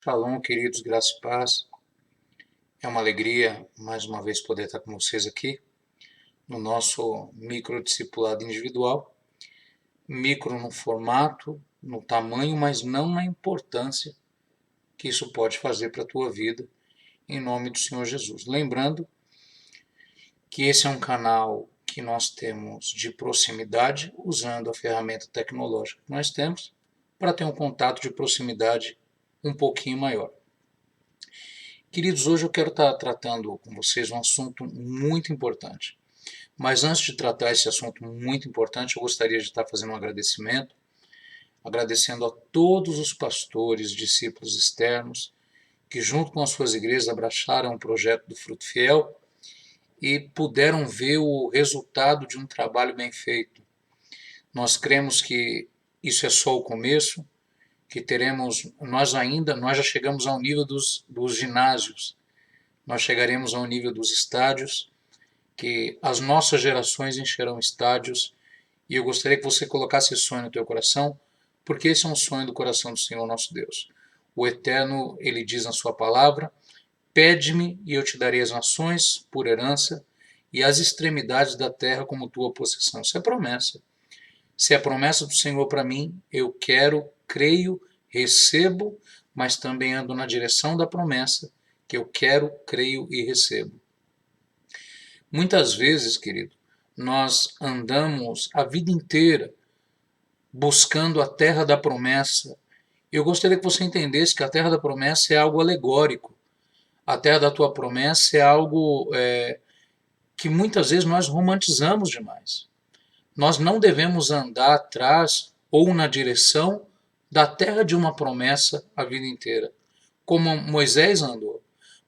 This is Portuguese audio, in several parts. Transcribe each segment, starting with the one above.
Shalom, queridos, graça e paz. É uma alegria, mais uma vez, poder estar com vocês aqui no nosso microdiscipulado individual. Micro no formato, no tamanho, mas não na importância que isso pode fazer para a tua vida, em nome do Senhor Jesus. Lembrando que esse é um canal que nós temos de proximidade, usando a ferramenta tecnológica que nós temos, para ter um contato de proximidade um pouquinho maior. Queridos, hoje eu quero estar tratando com vocês um assunto muito importante. Mas antes de tratar esse assunto muito importante, eu gostaria de estar fazendo um agradecimento, agradecendo a todos os pastores, discípulos externos, que junto com as suas igrejas abraçaram o projeto do Fruto Fiel e puderam ver o resultado de um trabalho bem feito. Nós cremos que isso é só o começo, que teremos, nós já chegamos ao nível dos ginásios, nós chegaremos ao nível dos estádios, que as nossas gerações encherão estádios, e eu gostaria que você colocasse esse sonho no teu coração, porque esse é um sonho do coração do Senhor nosso Deus. O Eterno, ele diz na sua palavra: pede-me e eu te darei as nações por herança e as extremidades da terra como tua possessão. Isso é promessa. Se é promessa do Senhor para mim, eu quero, creio, recebo, mas também ando na direção da promessa, que eu quero, creio e recebo. Muitas vezes, querido, nós andamos a vida inteira buscando a terra da promessa. Eu gostaria que você entendesse que a terra da promessa é algo alegórico. A terra da tua promessa é algo que muitas vezes nós romantizamos demais. Nós não devemos andar atrás ou na direção da terra de uma promessa a vida inteira, como Moisés andou.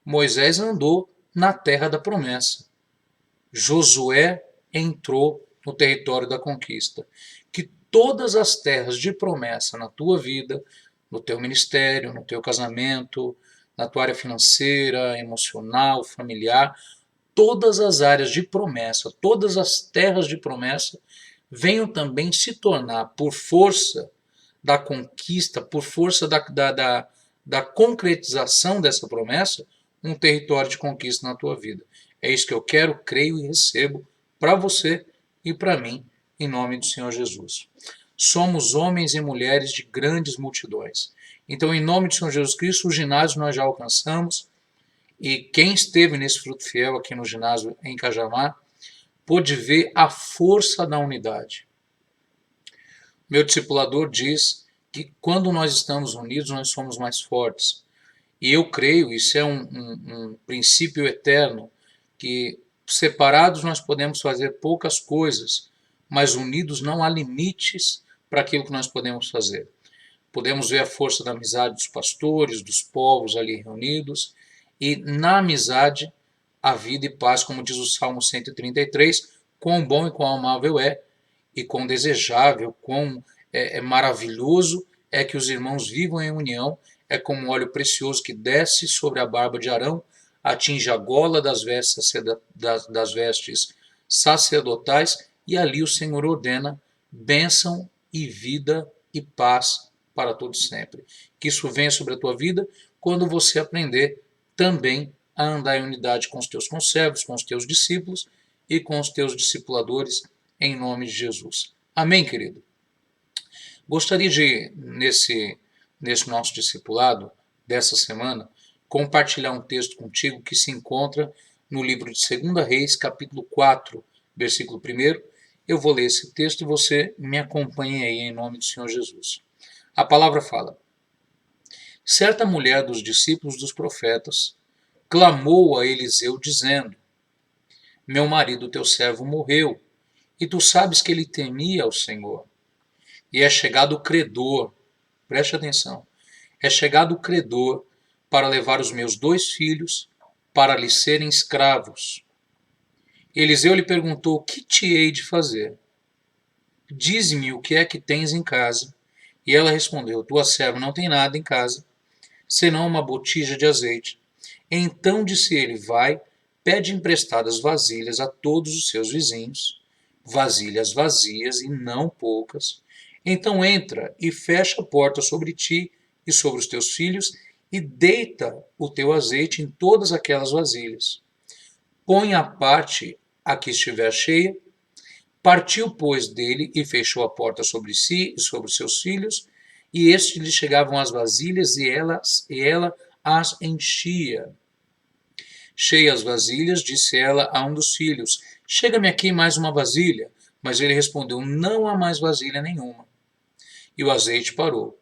Moisés andou na terra da promessa. Josué entrou no território da conquista. Que todas as terras de promessa na tua vida, no teu ministério, no teu casamento, na tua área financeira, emocional, familiar, todas as áreas de promessa, todas as terras de promessa venham também se tornar, por força da conquista, por força da concretização dessa promessa, um território de conquista na tua vida. É isso que eu quero, creio e recebo para você e para mim, em nome do Senhor Jesus. Somos homens e mulheres de grandes multidões. Então, em nome do Senhor Jesus Cristo, o ginásio nós já alcançamos. E quem esteve nesse Fruto Fiel aqui no ginásio em Cajamar, pôde ver a força da unidade. Meu discipulador diz que quando nós estamos unidos, nós somos mais fortes. E eu creio, isso é um princípio eterno, que separados nós podemos fazer poucas coisas, mas unidos não há limites para aquilo que nós podemos fazer. Podemos ver a força da amizade dos pastores, dos povos ali reunidos, e na amizade a vida e paz, como diz o Salmo 133, quão bom e quão amável é, e quão desejável, quão maravilhoso é que os irmãos vivam em união. É como um óleo precioso que desce sobre a barba de Arão, atinge a gola das vestes sacerdotais, e ali o Senhor ordena bênção e vida e paz para todos sempre. Que isso venha sobre a tua vida quando você aprender também a andar em unidade com os teus conservos, com os teus discípulos e com os teus discipuladores, em nome de Jesus. Amém, querido? Gostaria de, nesse nosso discipulado dessa semana, compartilhar um texto contigo que se encontra no livro de 2 Reis, capítulo 4, versículo 1. Eu vou ler esse texto e você me acompanhe aí em nome do Senhor Jesus. A palavra fala: certa mulher dos discípulos dos profetas clamou a Eliseu dizendo: meu marido, teu servo, morreu, e tu sabes que ele temia ao Senhor. E é chegado o credor, preste atenção, é chegado o credor para levar os meus 2 filhos para lhe serem escravos. Eliseu lhe perguntou: que te hei de fazer? Dize-me o que é que tens em casa. E ela respondeu: tua serva não tem nada em casa, senão uma botija de azeite. Então disse ele: vai, pede emprestadas vasilhas a todos os seus vizinhos, vasilhas vazias e não poucas. Então entra e fecha a porta sobre ti e sobre os teus filhos, e deita o teu azeite em todas aquelas vasilhas. Põe à parte a que estiver cheia. Partiu, pois, dele e fechou a porta sobre si e sobre seus filhos, e estes lhe chegavam as vasilhas e ela as enchia. Cheias as vasilhas, disse ela a um dos filhos: Chega-me aqui mais uma vasilha. Mas ele respondeu: Não há mais vasilha nenhuma. E o azeite parou.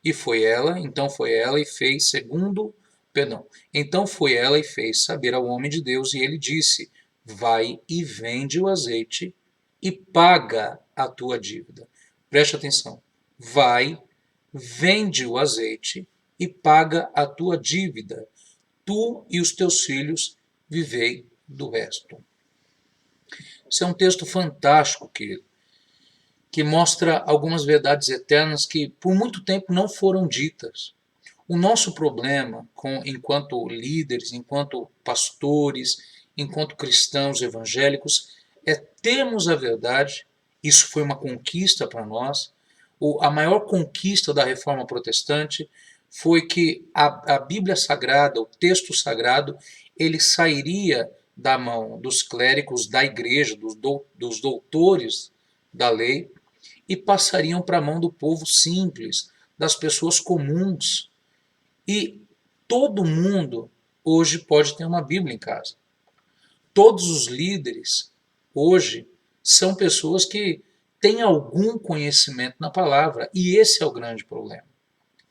Então foi ela e fez saber ao homem de Deus, e ele disse: Vai e vende o azeite e paga a tua dívida. Preste atenção. Vai, vende o azeite e paga a tua dívida. Tu e os teus filhos vivei do resto. Isso é um texto fantástico, querido, que mostra algumas verdades eternas que por muito tempo não foram ditas. O nosso problema, enquanto líderes, enquanto pastores, enquanto cristãos evangélicos, é termos a verdade. Isso foi uma conquista para nós. A maior conquista da Reforma Protestante foi que a Bíblia Sagrada, o texto sagrado, ele sairia da mão dos clérigos da igreja, dos doutores da lei, e passariam para a mão do povo simples, das pessoas comuns. E todo mundo hoje pode ter uma Bíblia em casa. Todos os líderes hoje são pessoas que têm algum conhecimento na palavra, e esse é o grande problema.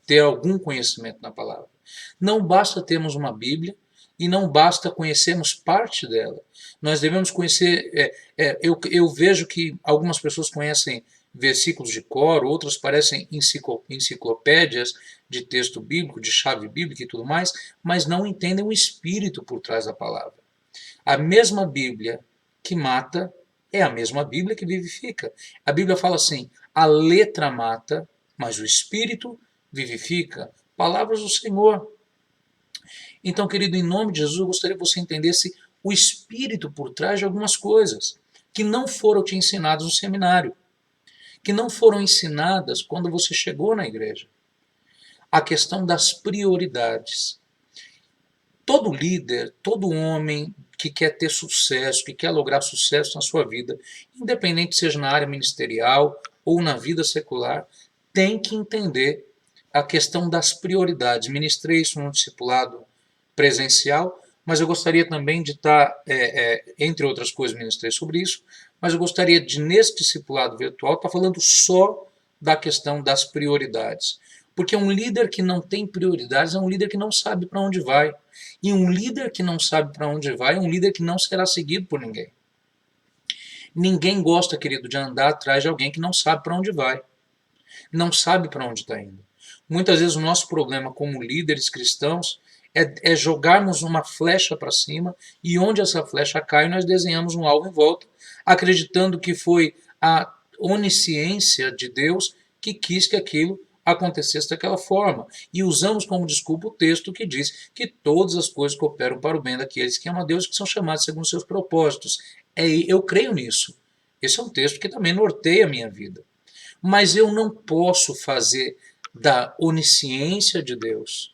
Ter algum conhecimento na palavra. Não basta termos uma Bíblia e não basta conhecermos parte dela. Nós devemos conhecer. Eu vejo que algumas pessoas conhecem versículos de cor, outras parecem enciclopédias de texto bíblico, de chave bíblica e tudo mais, mas não entendem o espírito por trás da palavra. A mesma Bíblia que mata é a mesma Bíblia que vivifica. A Bíblia fala assim: a letra mata, mas o espírito vivifica. Palavras do Senhor. Então, querido, em nome de Jesus, eu gostaria que você entendesse o espírito por trás de algumas coisas que não foram te ensinadas no seminário, que não foram ensinadas quando você chegou na igreja. A questão das prioridades. Todo líder, todo homem que quer ter sucesso, que quer lograr sucesso na sua vida, independente seja na área ministerial ou na vida secular, tem que entender a questão das prioridades. Ministrei isso no discipulado presencial, mas eu gostaria também de estar, entre outras coisas, ministrei sobre isso, mas eu gostaria de, nesse discipulado virtual, estar falando só da questão das prioridades. Porque um líder que não tem prioridades é um líder que não sabe para onde vai. E um líder que não sabe para onde vai é um líder que não será seguido por ninguém. Ninguém gosta, querido, de andar atrás de alguém que não sabe para onde vai. Não sabe para onde está indo. Muitas vezes o nosso problema como líderes cristãos é jogarmos uma flecha para cima e onde essa flecha cai nós desenhamos um alvo em volta, acreditando que foi a onisciência de Deus que quis que aquilo acontecesse daquela forma. E usamos como desculpa o texto que diz que todas as coisas cooperam para o bem daqueles que amam a Deus e que são chamados segundo seus propósitos. Eu creio nisso. Esse é um texto que também norteia a minha vida. Mas eu não posso fazer da onisciência de Deus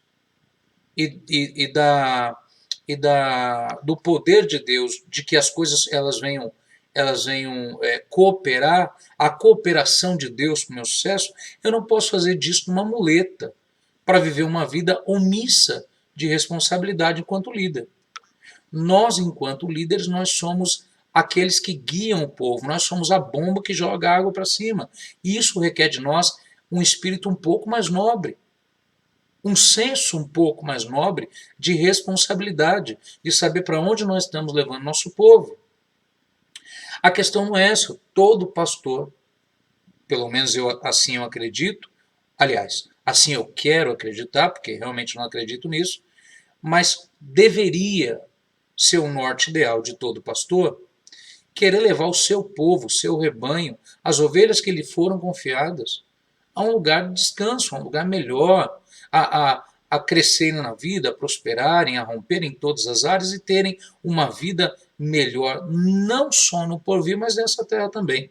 do poder de Deus, de que as coisas elas venham cooperar, a cooperação de Deus para o meu sucesso, eu não posso fazer disso uma muleta para viver uma vida omissa de responsabilidade enquanto líder. Nós, enquanto líderes, nós somos aqueles que guiam o povo, nós somos a bomba que joga água para cima. E isso requer de nós um espírito um pouco mais nobre, um senso um pouco mais nobre de responsabilidade, de saber para onde nós estamos levando nosso povo. A questão não é essa. Todo pastor, pelo menos assim eu acredito, aliás, assim eu quero acreditar, porque realmente não acredito nisso, mas deveria ser o norte ideal de todo pastor, querer levar o seu povo, o seu rebanho, as ovelhas que lhe foram confiadas, a um lugar de descanso, a um lugar melhor, a crescerem na vida, a prosperarem, a romperem em todas as áreas e terem uma vida melhor, não só no porvir, mas nessa terra também.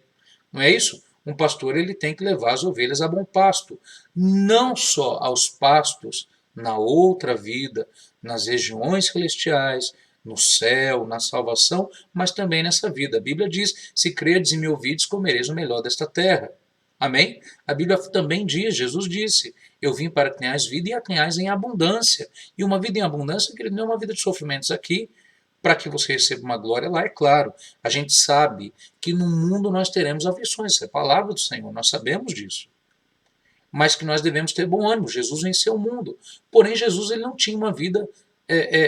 Não é isso? Um pastor ele tem que levar as ovelhas a bom pasto, não só aos pastos na outra vida, nas regiões celestiais, no céu, na salvação, mas também nessa vida. A Bíblia diz: se credes e me ouvides, comereis o melhor desta terra. Amém? A Bíblia também diz, Jesus disse: eu vim para que tenhais vida e a tenhais em abundância. E uma vida em abundância, querido, não é uma vida de sofrimentos aqui, para que você receba uma glória lá, é claro. A gente sabe que no mundo nós teremos aflições, isso é a palavra do Senhor, nós sabemos disso. Mas que nós devemos ter bom ânimo. Jesus venceu o mundo. Porém, Jesus ele não tinha uma vida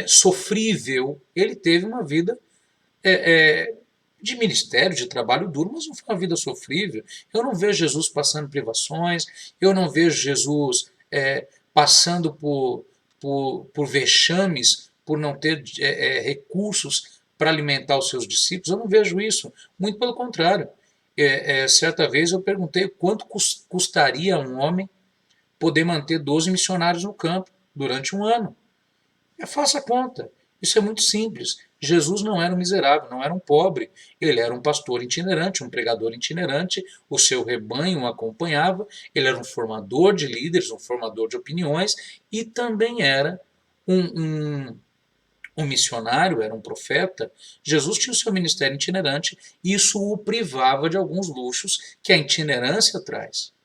sofrível, ele teve uma vida de ministério, de trabalho duro, mas não foi uma vida sofrível. Eu não vejo Jesus passando privações, eu não vejo Jesus passando por vexames, por não ter recursos para alimentar os seus discípulos. Eu não vejo isso, muito pelo contrário. Certa vez eu perguntei quanto custaria a um homem poder manter 12 missionários no campo durante um ano. Faça a conta. Isso é muito simples. Jesus não era um miserável, não era um pobre. Ele era um pastor itinerante, um pregador itinerante. O seu rebanho o acompanhava. Ele era um formador de líderes, um formador de opiniões. E também era um missionário, era um profeta. Jesus tinha o seu ministério itinerante. E isso o privava de alguns luxos que a itinerância traz.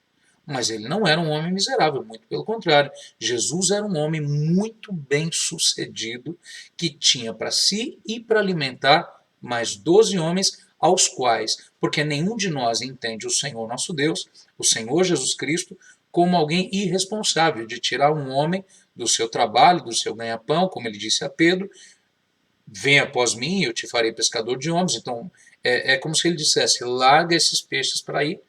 Mas ele não era um homem miserável, muito pelo contrário. Jesus era um homem muito bem sucedido, que tinha para si e para alimentar mais 12 homens, aos quais, porque nenhum de nós entende o Senhor nosso Deus, o Senhor Jesus Cristo, como alguém irresponsável de tirar um homem do seu trabalho, do seu ganha-pão, como ele disse a Pedro: vem após mim e eu te farei pescador de homens. Então, é como se ele dissesse: larga esses peixes para ir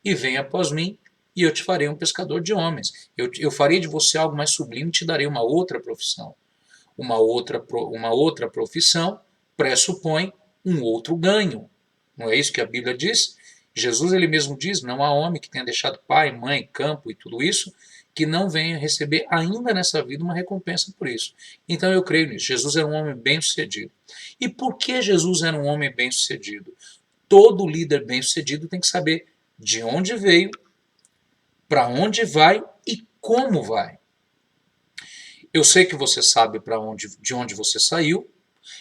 e vem após mim e eu te farei um pescador de homens. Eu farei de você algo mais sublime e te darei uma outra profissão. Uma outra profissão pressupõe um outro ganho. Não é isso que a Bíblia diz? Jesus ele mesmo diz: não há homem que tenha deixado pai, mãe, campo e tudo isso, que não venha receber ainda nessa vida uma recompensa por isso. Então eu creio nisso. Jesus era um homem bem-sucedido. E por que Jesus era um homem bem-sucedido? Todo líder bem-sucedido tem que saber de onde veio, para onde vai e como vai. Eu sei que você sabe de onde você saiu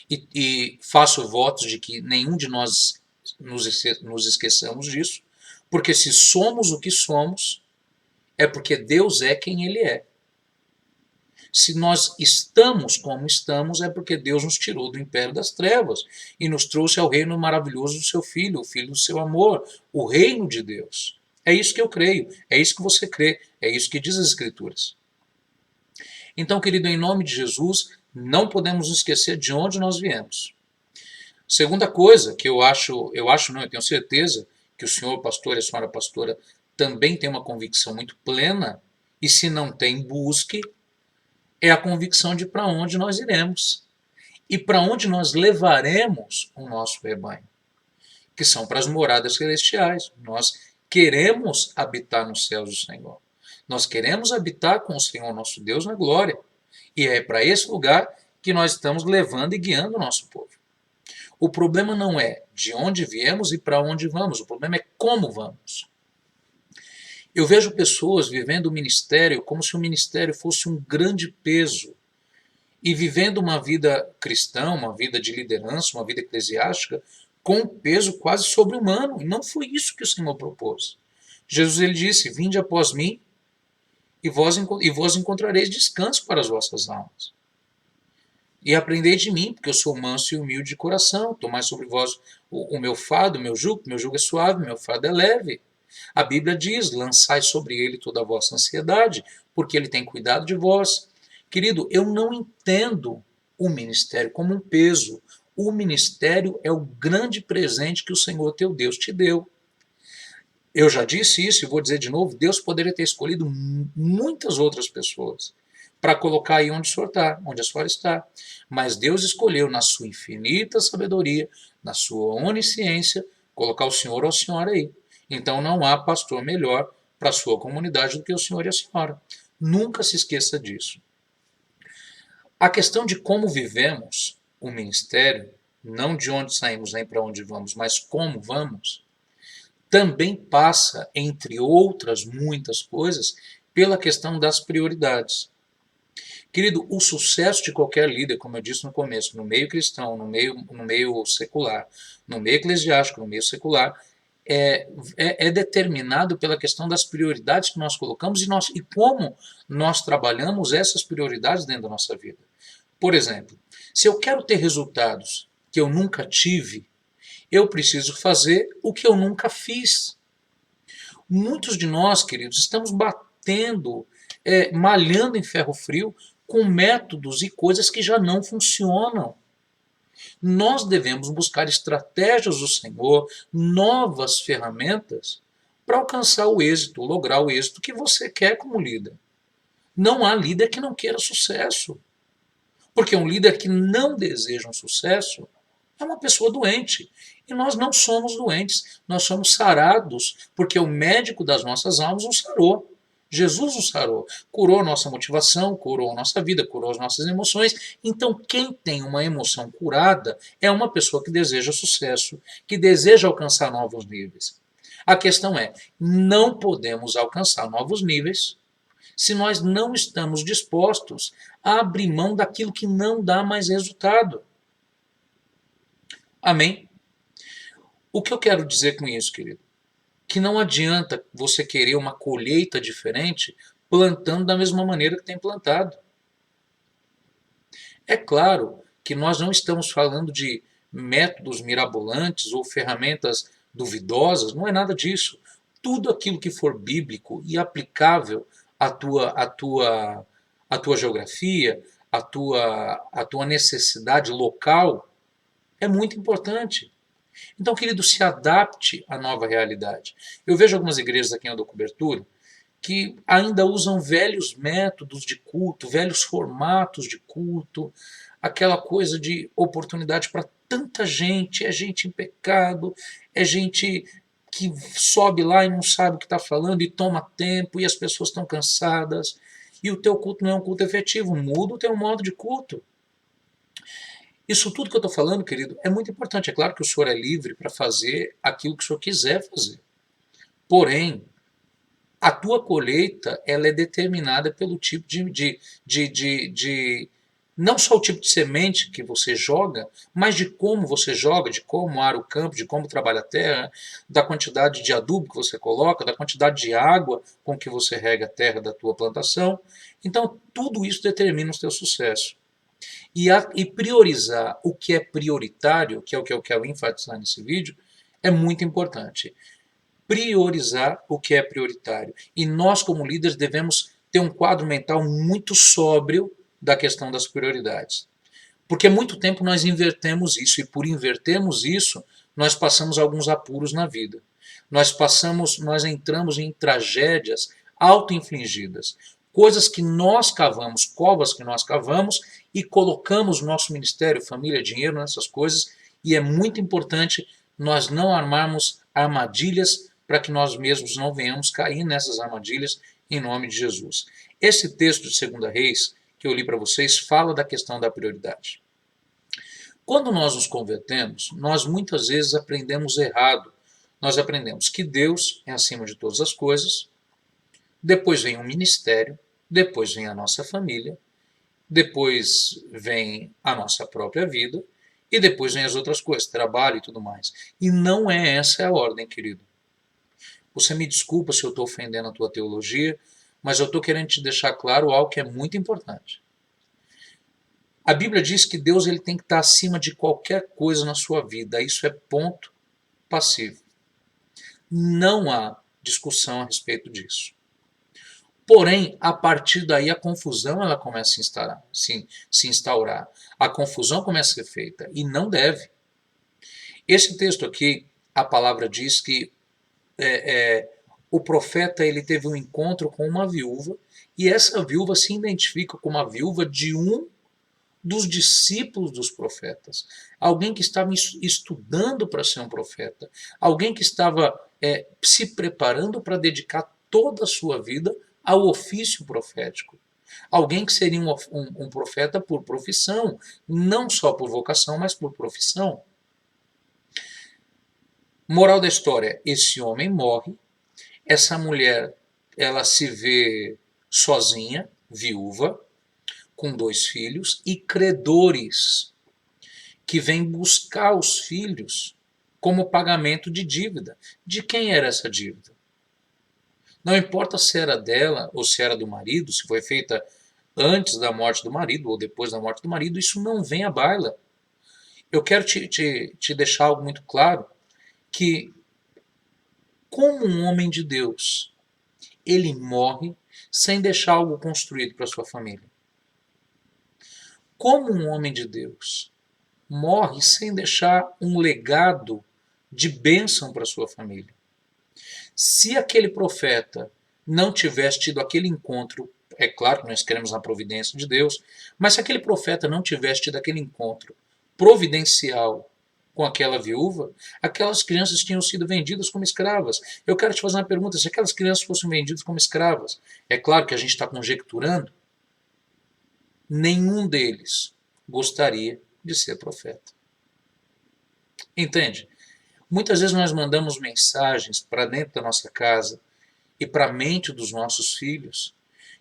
e faço votos de que nenhum de nós nos esqueçamos disso, porque se somos o que somos, é porque Deus é quem Ele é. Se nós estamos como estamos, é porque Deus nos tirou do império das trevas e nos trouxe ao reino maravilhoso do seu Filho, o Filho do seu amor, o reino de Deus. É isso que eu creio, é isso que você crê, é isso que diz as Escrituras. Então, querido, em nome de Jesus, não podemos nos esquecer de onde nós viemos. Segunda coisa que eu tenho certeza que o senhor pastor e a senhora pastora também tem uma convicção muito plena, e se não tem, busque, é a convicção de para onde nós iremos e para onde nós levaremos o nosso rebanho, que são para as moradas celestiais. Nós queremos habitar nos céus do Senhor. Nós queremos habitar com o Senhor nosso Deus na glória. E é para esse lugar que nós estamos levando e guiando o nosso povo. O problema não é de onde viemos e para onde vamos, o problema é como vamos. Eu vejo pessoas vivendo o ministério como se o ministério fosse um grande peso e vivendo uma vida cristã, uma vida de liderança, uma vida eclesiástica, com um peso quase sobre-humano. E não foi isso que o Senhor propôs. Jesus ele disse: vinde após mim e vós encontrareis descanso para as vossas almas. E aprendei de mim, porque eu sou manso e humilde de coração. Tomai sobre vós o meu fardo, o meu jugo é suave, meu fardo é leve. A Bíblia diz: lançai sobre ele toda a vossa ansiedade, porque ele tem cuidado de vós. Querido, eu não entendo o ministério como um peso. O ministério é o grande presente que o Senhor teu Deus te deu. Eu já disse isso e vou dizer de novo: Deus poderia ter escolhido muitas outras pessoas para colocar aí onde a senhora está. Mas Deus escolheu, na sua infinita sabedoria, na sua onisciência, colocar o senhor ou a senhora aí. Então não há pastor melhor para a sua comunidade do que o senhor e a senhora. Nunca se esqueça disso. A questão de como vivemos o ministério, não de onde saímos nem para onde vamos, mas como vamos, também passa, entre outras muitas coisas, pela questão das prioridades. Querido, o sucesso de qualquer líder, como eu disse no começo, no meio cristão, no meio secular, no meio eclesiástico, no meio secular, é determinado pela questão das prioridades que nós colocamos e como nós trabalhamos essas prioridades dentro da nossa vida. Por exemplo, se eu quero ter resultados que eu nunca tive, eu preciso fazer o que eu nunca fiz. Muitos de nós, queridos, estamos batendo, malhando em ferro frio com métodos e coisas que já não funcionam. Nós devemos buscar estratégias do Senhor, novas ferramentas para alcançar o êxito, lograr o êxito que você quer como líder. Não há líder que não queira sucesso. Porque um líder que não deseja um sucesso é uma pessoa doente. E nós não somos doentes, nós somos sarados, porque o médico das nossas almas nos sarou. Jesus nos sarou, curou a nossa motivação, curou a nossa vida, curou as nossas emoções. Então, quem tem uma emoção curada é uma pessoa que deseja sucesso, que deseja alcançar novos níveis. A questão é, não podemos alcançar novos níveis se nós não estamos dispostos a abrir mão daquilo que não dá mais resultado. Amém? O que eu quero dizer com isso, querido? Que não adianta você querer uma colheita diferente plantando da mesma maneira que tem plantado. É claro que nós não estamos falando de métodos mirabolantes ou ferramentas duvidosas, não é nada disso. Tudo aquilo que for bíblico e aplicável à tua geografia, à tua necessidade local, é muito importante. Então, querido, se adapte à nova realidade. Eu vejo algumas igrejas aqui em Aldo Cobertura que ainda usam velhos métodos de culto, velhos formatos de culto, aquela coisa de oportunidade para tanta gente, é gente em pecado, é gente que sobe lá e não sabe o que está falando e toma tempo e as pessoas estão cansadas e o teu culto não é um culto efetivo, muda o teu modo de culto. Isso tudo que eu estou falando, querido, é muito importante. É claro que o senhor é livre para fazer aquilo que o senhor quiser fazer. Porém, a tua colheita ela é determinada pelo tipo de não só o tipo de semente que você joga, mas de como você joga, de como ara o campo, de como trabalha a terra, da quantidade de adubo que você coloca, da quantidade de água com que você rega a terra da tua plantação. Então, tudo isso determina o teu sucesso. E priorizar o que é prioritário, que é o que eu quero enfatizar nesse vídeo, é muito importante. Priorizar o que é prioritário. E nós, como líderes, devemos ter um quadro mental muito sóbrio da questão das prioridades. Porque há muito tempo nós invertemos isso, e por invertermos isso, nós passamos alguns apuros na vida. Nós entramos em tragédias auto-infligidas. Coisas que nós cavamos, covas que nós cavamos, e colocamos nosso ministério, família, dinheiro nessas coisas, e é muito importante nós não armarmos armadilhas para que nós mesmos não venhamos cair nessas armadilhas em nome de Jesus. Esse texto de 2 Reis, que eu li para vocês, fala da questão da prioridade. Quando nós nos convertemos, nós muitas vezes aprendemos errado. Nós aprendemos que Deus é acima de todas as coisas, depois vem o ministério, depois vem a nossa família, depois vem a nossa própria vida e depois vem as outras coisas, trabalho e tudo mais. E não é essa a ordem, querido. Você me desculpa se eu estou ofendendo a tua teologia, mas eu estou querendo te deixar claro algo que é muito importante. A Bíblia diz que Deus ele tem que estar acima de qualquer coisa na sua vida. Isso é ponto passivo. Não há discussão a respeito disso. Porém, a partir daí a confusão ela começa a se instaurar. A confusão começa a ser feita e não deve. Esse texto aqui, a palavra diz que o profeta ele teve um encontro com uma viúva e essa viúva se identifica como a viúva de um dos discípulos dos profetas. Alguém que estava estudando para ser um profeta. Alguém que estava se preparando para dedicar toda a sua vida ao ofício profético. Alguém que seria um profeta por profissão, não só por vocação, mas por profissão. Moral da história, esse homem morre, essa mulher ela se vê sozinha, viúva, com 2 filhos e credores que vêm buscar os filhos como pagamento de dívida. De quem era essa dívida? Não importa se era dela ou se era do marido, se foi feita antes da morte do marido ou depois da morte do marido, isso não vem à baila. Eu quero te deixar algo muito claro, que como um homem de Deus, ele morre sem deixar algo construído para sua família. Como um homem de Deus, morre sem deixar um legado de bênção para sua família. Se aquele profeta não tivesse tido aquele encontro, é claro que nós queremos a providência de Deus, mas se aquele profeta não tivesse tido aquele encontro providencial com aquela viúva, aquelas crianças tinham sido vendidas como escravas. Eu quero te fazer uma pergunta: se aquelas crianças fossem vendidas como escravas, é claro que a gente está conjecturando, nenhum deles gostaria de ser profeta. Entende? Muitas vezes nós mandamos mensagens para dentro da nossa casa e para a mente dos nossos filhos,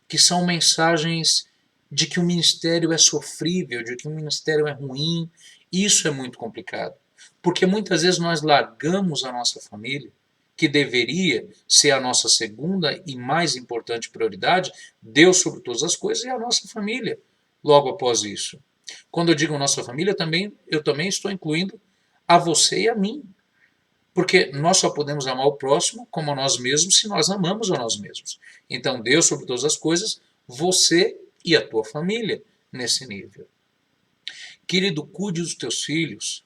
que são mensagens de que o ministério é sofrível, de que o ministério é ruim. Isso é muito complicado, porque muitas vezes nós largamos a nossa família, que deveria ser a nossa segunda e mais importante prioridade, Deus sobre todas as coisas, e a nossa família logo após isso. Quando eu digo nossa família, eu também estou incluindo a você e a mim. Porque nós só podemos amar o próximo como a nós mesmos se nós amamos a nós mesmos. Então, Deus sobre todas as coisas, você e a tua família nesse nível. Querido, cuide dos teus filhos.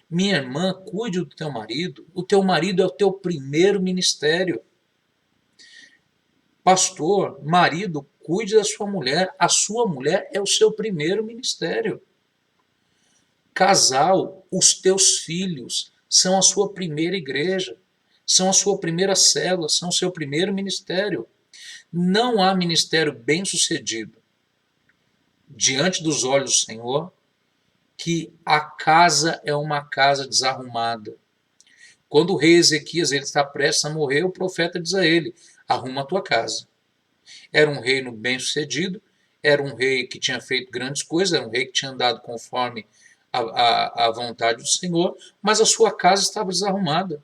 Minha irmã, cuide do teu marido. O teu marido é o teu primeiro ministério. Pastor, marido, cuide da sua mulher. A sua mulher é o seu primeiro ministério. Casal, os teus filhos são a sua primeira igreja, são a sua primeira célula, são o seu primeiro ministério. Não há ministério bem-sucedido diante dos olhos do Senhor que a casa é uma casa desarrumada. Quando o rei Ezequias ele está prestes a morrer, o profeta diz a ele: arruma a tua casa. Era um reino bem-sucedido, era um rei que tinha feito grandes coisas, era um rei que tinha andado conforme a vontade do Senhor, mas a sua casa estava desarrumada.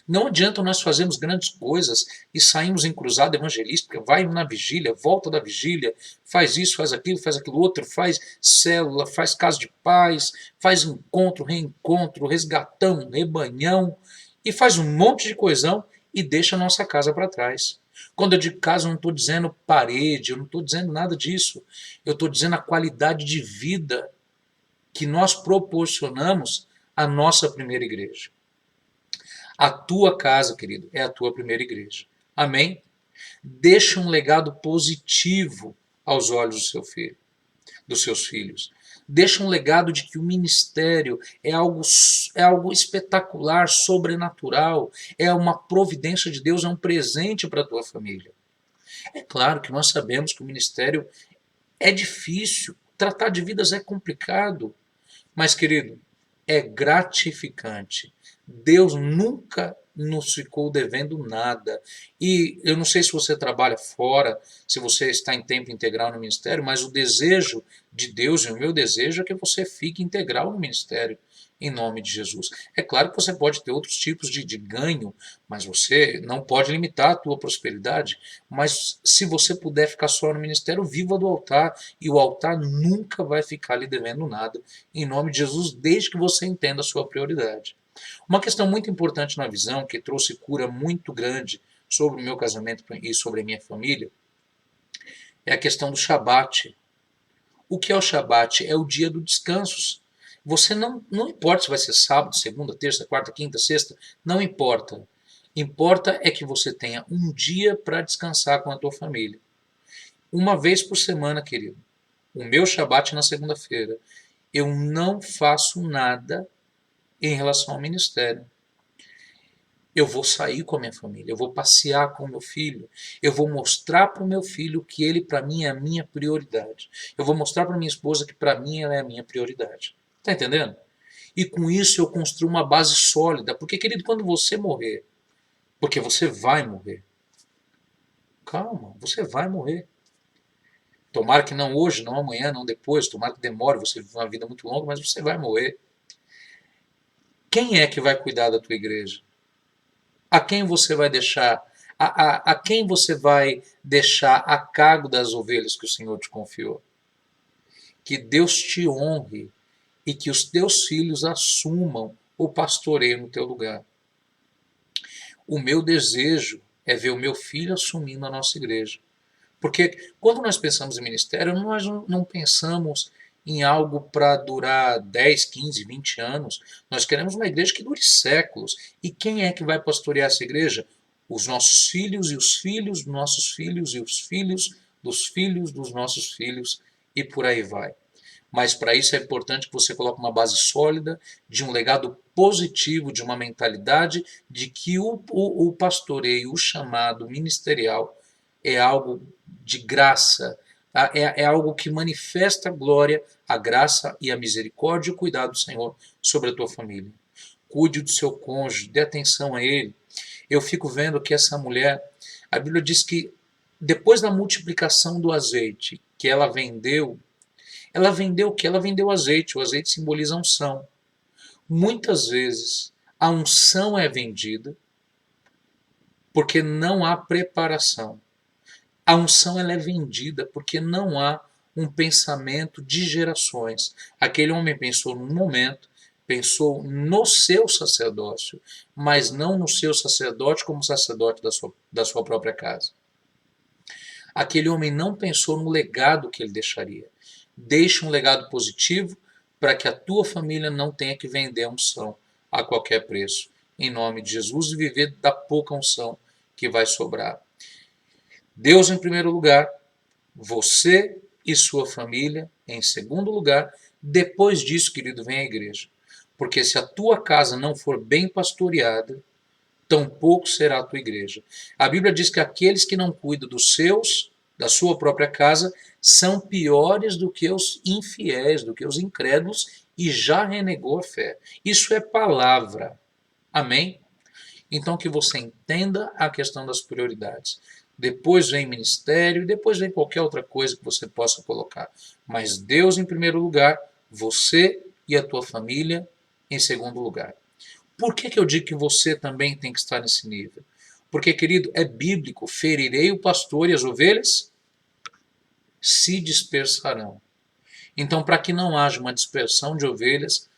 Não adianta nós fazermos grandes coisas e saímos em cruzada evangelística, vai na vigília, volta da vigília, faz isso, faz aquilo outro, faz célula, faz casa de paz, faz encontro, reencontro, resgatão, rebanhão, e faz um monte de coisão e deixa a nossa casa para trás. Quando eu digo casa, eu não estou dizendo parede, eu não estou dizendo nada disso. Eu estou dizendo a qualidade de vida que nós proporcionamos à nossa primeira igreja. A tua casa, querido, é a tua primeira igreja. Amém? Deixa um legado positivo aos olhos do seu filho, dos seus filhos. Deixa um legado de que o ministério é algo espetacular, sobrenatural, é uma providência de Deus, é um presente para a tua família. É claro que nós sabemos que o ministério é difícil, tratar de vidas é complicado, mas, querido, é gratificante. Deus nunca nos ficou devendo nada. E eu não sei se você trabalha fora, se você está em tempo integral no ministério, mas o desejo de Deus e o meu desejo é que você fique integral no ministério, em nome de Jesus. É claro que você pode ter outros tipos de ganho, mas você não pode limitar a tua prosperidade. Mas se você puder ficar só no ministério, viva do altar, e o altar nunca vai ficar lhe devendo nada, em nome de Jesus, desde que você entenda a sua prioridade. Uma questão muito importante na visão, que trouxe cura muito grande sobre o meu casamento e sobre a minha família, é a questão do Shabat. O que é o Shabat? É o dia do descanso. Você não importa se vai ser sábado, segunda, terça, quarta, quinta, sexta, não importa. Importa é que você tenha um dia para descansar com a tua família. Uma vez por semana, querido. O meu Shabat na segunda-feira. Eu não faço nada em relação ao ministério. Eu vou sair com a minha família, eu vou passear com o meu filho, eu vou mostrar para o meu filho que ele para mim é a minha prioridade. Eu vou mostrar para minha esposa que para mim ela é a minha prioridade. Está entendendo? E com isso eu construo uma base sólida, porque, querido, quando você morrer, porque você vai morrer, calma, você vai morrer. Tomara que não hoje, não amanhã, não depois, tomara que demore, você vive uma vida muito longa, mas você vai morrer. Quem é que vai cuidar da tua igreja? A quem você vai deixar? A quem você vai deixar a cargo das ovelhas que o Senhor te confiou? Que Deus te honre e que os teus filhos assumam o pastoreio no teu lugar. O meu desejo é ver o meu filho assumindo a nossa igreja. Porque quando nós pensamos em ministério, nós não pensamos em algo para durar 10, 15, 20 anos. Nós queremos uma igreja que dure séculos. E quem é que vai pastorear essa igreja? Os nossos filhos e os filhos dos nossos filhos e os filhos dos nossos filhos e por aí vai. Mas para isso é importante que você coloque uma base sólida, de um legado positivo, de uma mentalidade de que o pastoreio, o chamado ministerial, é algo de graça, tá? É algo que manifesta a glória, a graça e a misericórdia e o cuidado do Senhor sobre a tua família. Cuide do seu cônjuge, dê atenção a ele. Eu fico vendo que essa mulher, a Bíblia diz que depois da multiplicação do azeite que ela vendeu o que? Ela vendeu azeite. O azeite simboliza a unção. Muitas vezes a unção é vendida porque não há preparação. A unção ela é vendida porque não há um pensamento de gerações. Aquele homem pensou num momento, pensou no seu sacerdócio, mas não no seu sacerdote como sacerdote da sua própria casa. Aquele homem não pensou no legado que ele deixaria. Deixe um legado positivo para que a tua família não tenha que vender a unção a qualquer preço. Em nome de Jesus, e viver da pouca unção que vai sobrar. Deus em primeiro lugar, você e sua família em segundo lugar. Depois disso, querido, vem a igreja. Porque se a tua casa não for bem pastoreada, tampouco será a tua igreja. A Bíblia diz que aqueles que não cuidam dos seus, da sua própria casa, são piores do que os infiéis, do que os incrédulos, e já renegou a fé. Isso é palavra. Amém? Então que você entenda a questão das prioridades. Depois vem ministério, depois vem qualquer outra coisa que você possa colocar. Mas Deus em primeiro lugar, você e a tua família em segundo lugar. Por que eu digo que você também tem que estar nesse nível? Porque, querido, é bíblico, ferirei o pastor e as ovelhas se dispersarão. Então, para que não haja uma dispersão de ovelhas,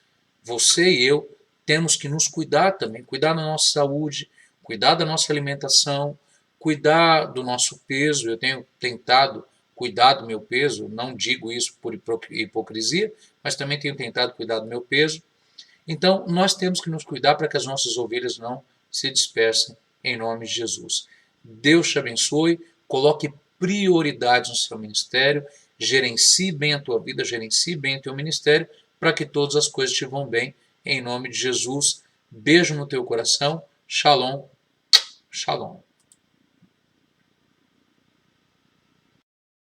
você e eu temos que nos cuidar também, cuidar da nossa saúde, cuidar da nossa alimentação, cuidar do nosso peso. Eu tenho tentado cuidar do meu peso, não digo isso por hipocrisia, mas também tenho tentado cuidar do meu peso. Então, nós temos que nos cuidar para que as nossas ovelhas não se dispersem, em nome de Jesus. Deus te abençoe, coloque prioridades no seu ministério, gerencie bem a tua vida, gerencie bem o teu ministério, para que todas as coisas te vão bem, em nome de Jesus. Beijo no teu coração, shalom, shalom.